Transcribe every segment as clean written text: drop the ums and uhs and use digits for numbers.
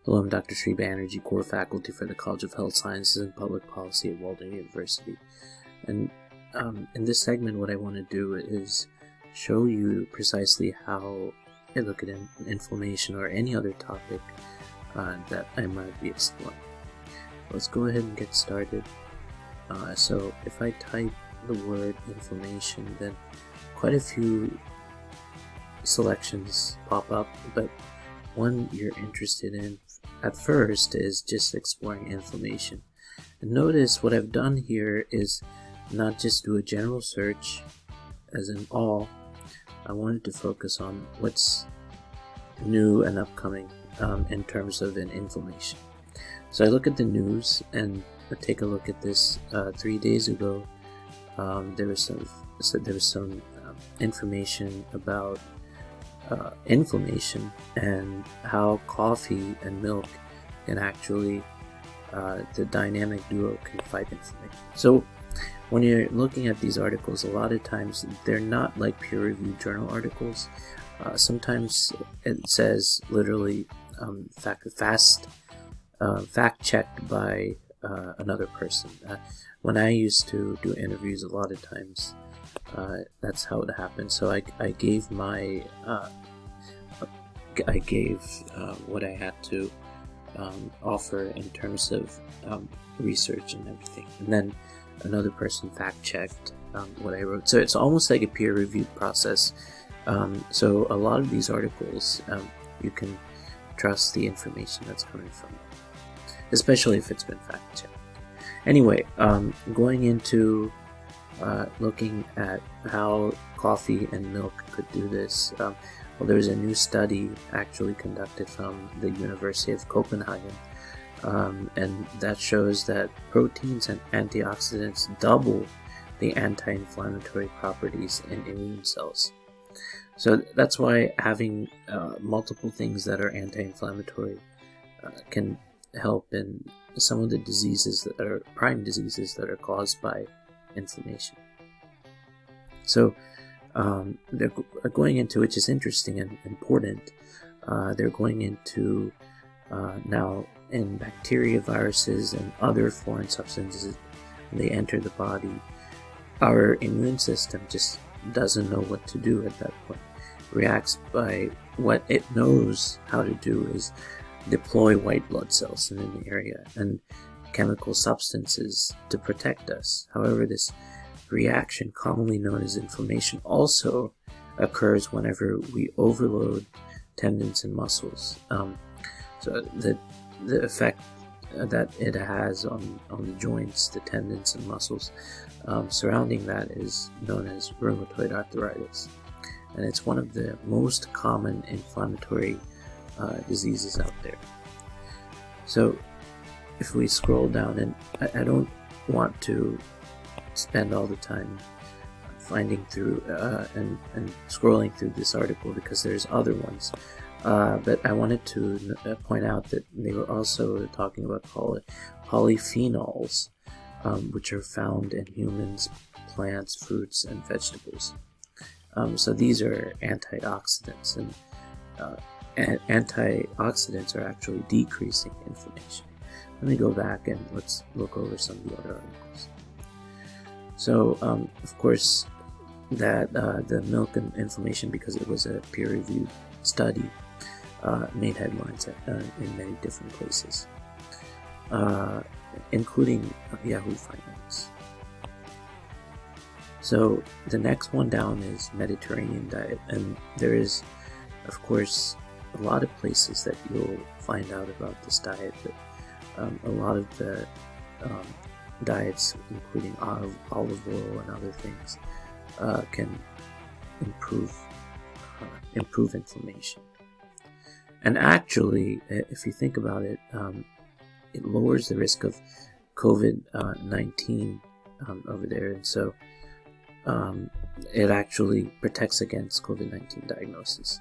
Hello, I'm Dr. Sri Banerjee, core faculty for the College of Health Sciences and Public Policy at Walden University. And in this segment, what I want to do is show you precisely how I look at inflammation or any other topic that I might be exploring. Let's go ahead and get started. So if I type the word inflammation, then quite a few selections pop up, but one you're interested in at first is just exploring inflammation. And notice what I've done here is not just do a general search as in all. I wanted to focus on what's new and upcoming in terms of an inflammation. So I look at the news and I take a look at this. 3 days ago, there was some information about inflammation and how coffee and milk can actually, the dynamic duo can fight inflammation. So when you're looking at these articles, a lot of times they're not like peer-reviewed journal articles. Sometimes it says literally fact-checked by another person. When I used to do interviews, a lot of times that's how it happened. So I gave my what I had to offer in terms of research and everything, and then another person fact-checked what I wrote. So it's almost like a peer-reviewed process. So a lot of these articles, you can trust the information that's coming from them, especially if it's been fact-checked. Anyway, going into looking at how coffee and milk could do this. Well, there's a new study actually conducted from the University of Copenhagen, and that shows that proteins and antioxidants double the anti-inflammatory properties in immune cells. So that's why having multiple things that are anti-inflammatory can help in some of the diseases that are prime diseases that are caused by inflammation. So they're going into, which is interesting and important, they're going into now in bacteria, viruses, and other foreign substances. When they enter the body, our immune system just doesn't know what to do at that point. Reacts by what it knows how to do is deploy white blood cells in the area and chemical substances to protect us. However, this reaction, commonly known as inflammation, also occurs whenever we overload tendons and muscles. So the effect that it has on the joints, the tendons and muscles surrounding that is known as rheumatoid arthritis, and it's one of the most common inflammatory diseases out there. So if we scroll down, and I don't want to spend all the time finding through and scrolling through this article because there's other ones, but I wanted to point out that they were also talking about polyphenols, which are found in humans, plants, fruits, and vegetables. So these are antioxidants, and antioxidants are actually decreasing inflammation. Let me go back and let's look over some of the other articles. So, of course, that the milk and inflammation, because it was a peer-reviewed study, made headlines in many different places, including Yahoo Finance. So the next one down is Mediterranean diet, and there is, of course, a lot of places that you'll find out about this diet, but a lot of the diets, including olive oil and other things, can improve inflammation. And actually, if you think about it, it lowers the risk of COVID-19 over there, and so it actually protects against COVID-19 diagnosis.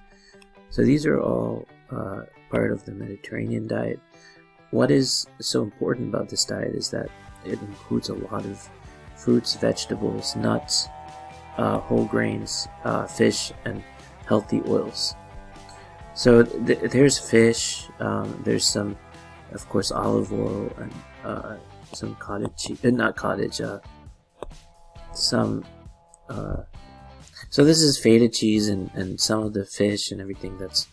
So these are all part of the Mediterranean diet. What is so important about this diet is that it includes a lot of fruits, vegetables, nuts, whole grains, fish, and healthy oils. So there's fish, there's some, of course, olive oil, and some cottage cheese, not cottage, some, so this is feta cheese and some of the fish and everything that's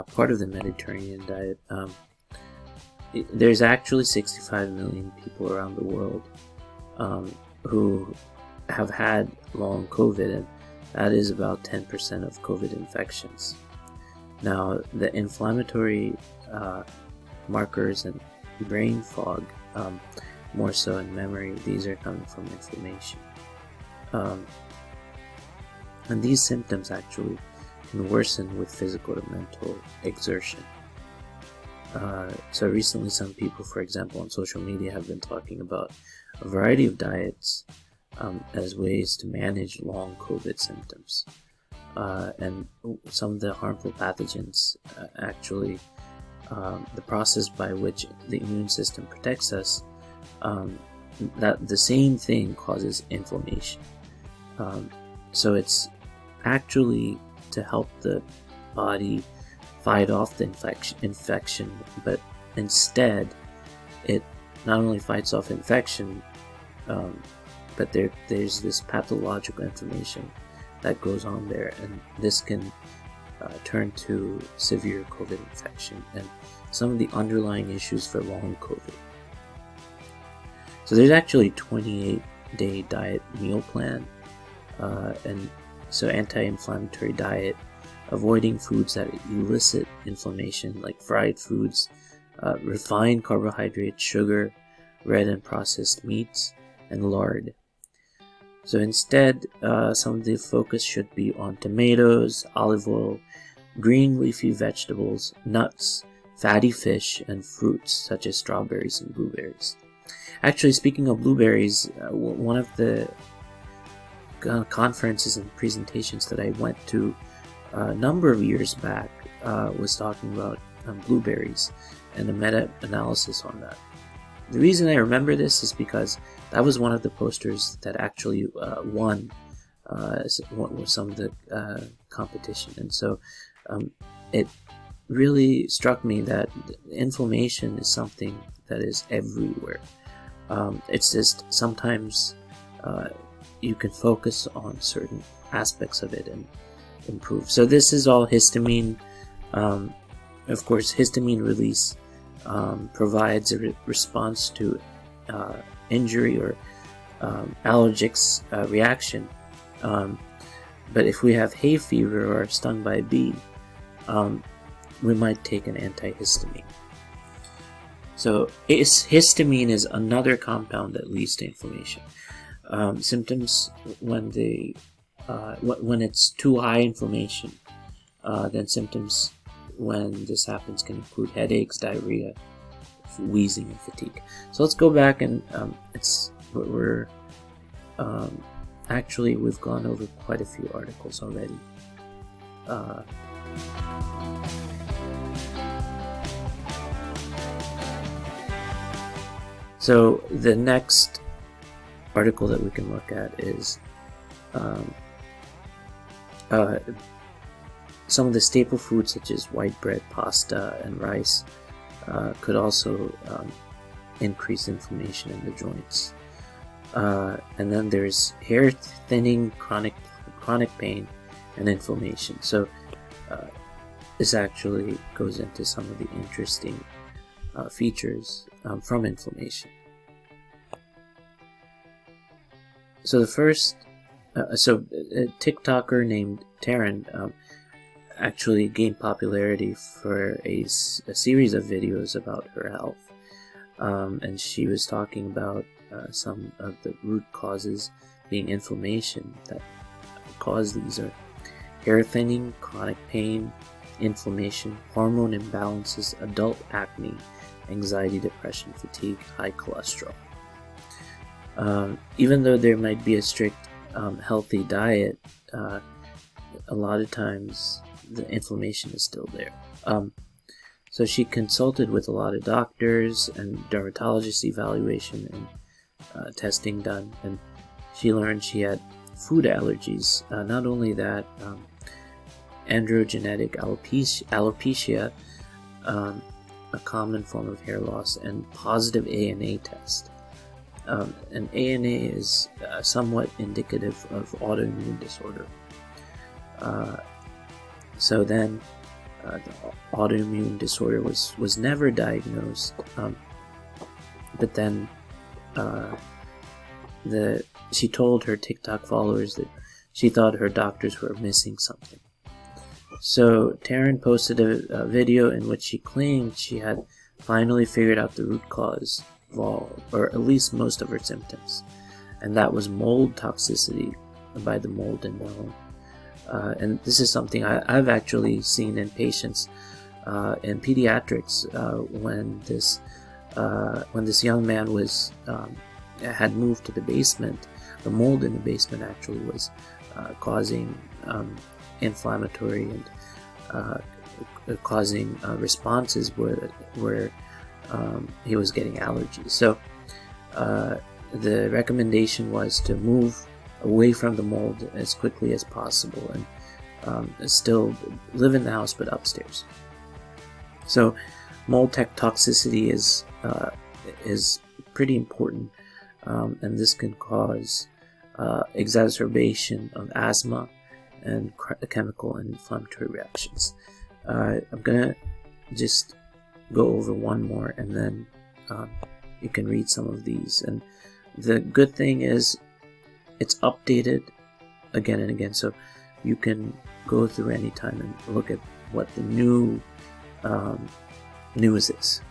part of the Mediterranean diet. There's actually 65 million people around the world who have had long COVID, and that is about 10% of COVID infections. Now, the inflammatory markers and brain fog, more so in memory, these are coming from inflammation. And these symptoms actually can worsen with physical or mental exertion. So recently some people, for example, on social media have been talking about a variety of diets as ways to manage long COVID symptoms. And some of the harmful pathogens actually, the process by which the immune system protects us, that the same thing causes inflammation. So it's actually to help the body fight off the infection, but instead it not only fights off infection, but there's this pathological inflammation that goes on there, and this can turn to severe COVID infection and some of the underlying issues for long COVID. So there's actually a 28-day diet meal plan, and so anti-inflammatory diet, avoiding foods that elicit inflammation, like fried foods, refined carbohydrates, sugar, red and processed meats, and lard. So instead, some of the focus should be on tomatoes, olive oil, green leafy vegetables, nuts, fatty fish, and fruits such as strawberries and blueberries. Actually, speaking of blueberries, one of the conferences and presentations that I went to a number of years back was talking about blueberries and a meta-analysis on that. The reason I remember this is because that was one of the posters that actually won some of the competition, and so it really struck me that inflammation is something that is everywhere. It's just sometimes you can focus on certain aspects of it and improve. So this is all histamine. Of course, histamine release provides a response to injury or allergic reaction. But if we have hay fever or are stung by a bee, we might take an antihistamine. So histamine is another compound that leads to inflammation. Symptoms when it's too high inflammation, then symptoms when this happens can include headaches, diarrhea, wheezing, and fatigue. So let's go back and actually we've gone over quite a few articles already. So the next article that we can look at is some of the staple foods such as white bread, pasta, and rice could also increase inflammation in the joints. And then there's hair thinning, chronic pain, and inflammation. So this actually goes into some of the interesting features from inflammation. So the first, a TikToker named Taryn actually gained popularity for a series of videos about her health, and she was talking about some of the root causes being inflammation that cause these are hair thinning, chronic pain, inflammation, hormone imbalances, adult acne, anxiety, depression, fatigue, high cholesterol. Even though there might be a strict healthy diet, a lot of times the inflammation is still there. So she consulted with a lot of doctors and dermatologist evaluation and testing done, and she learned she had food allergies. Not only that, androgenetic alopecia, a common form of hair loss, and positive ANA test. And ANA is somewhat indicative of autoimmune disorder. So then the autoimmune disorder was never diagnosed, but then she told her TikTok followers that she thought her doctors were missing something. So Taryn posted a video in which she claimed she had finally figured out the root cause of all, or at least most of her symptoms, and that was mold toxicity by the mold in the home. And this is something I've actually seen in patients in pediatrics when this young man was had moved to the basement. The mold in the basement actually was causing inflammatory and causing responses where he was getting allergies. So the recommendation was to move away from the mold as quickly as possible and still live in the house but upstairs. So mold toxicity is pretty important, and this can cause exacerbation of asthma and chemical and inflammatory reactions. I'm gonna just go over one more, and then you can read some of these. And the good thing is it's updated again and again, so you can go through any time and look at what the new news is.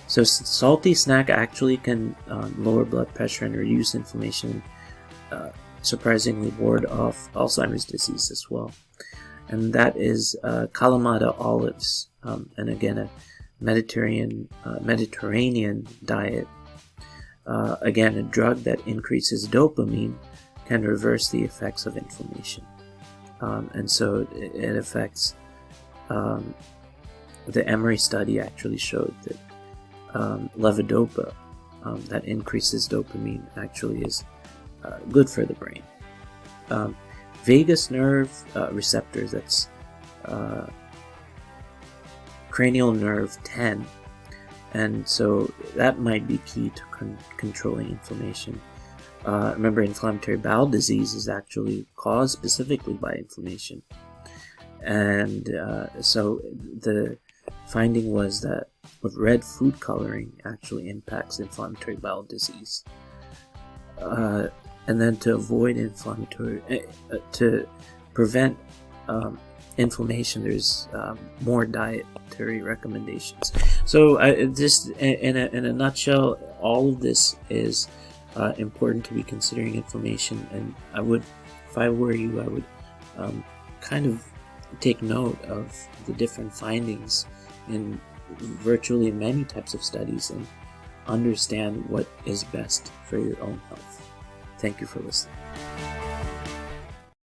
So salty snack actually can lower blood pressure and reduce inflammation, surprisingly ward off Alzheimer's disease as well. And that is Kalamata olives, and again a Mediterranean diet. Again, a drug that increases dopamine can reverse the effects of inflammation, and so it affects. The Emory study actually showed that levodopa, that increases dopamine, actually is good for the brain. Vagus nerve receptors, that's cranial nerve 10, and so that might be key to controlling inflammation. Remember, inflammatory bowel disease is actually caused specifically by inflammation, and so the finding was that red food coloring actually impacts inflammatory bowel disease. And then to avoid to prevent inflammation, there's more dietary recommendations. So just in a nutshell, all of this is important to be considering inflammation. And I would, if I were you, I would kind of take note of the different findings in virtually many types of studies and understand what is best for your own health. Thank you for listening.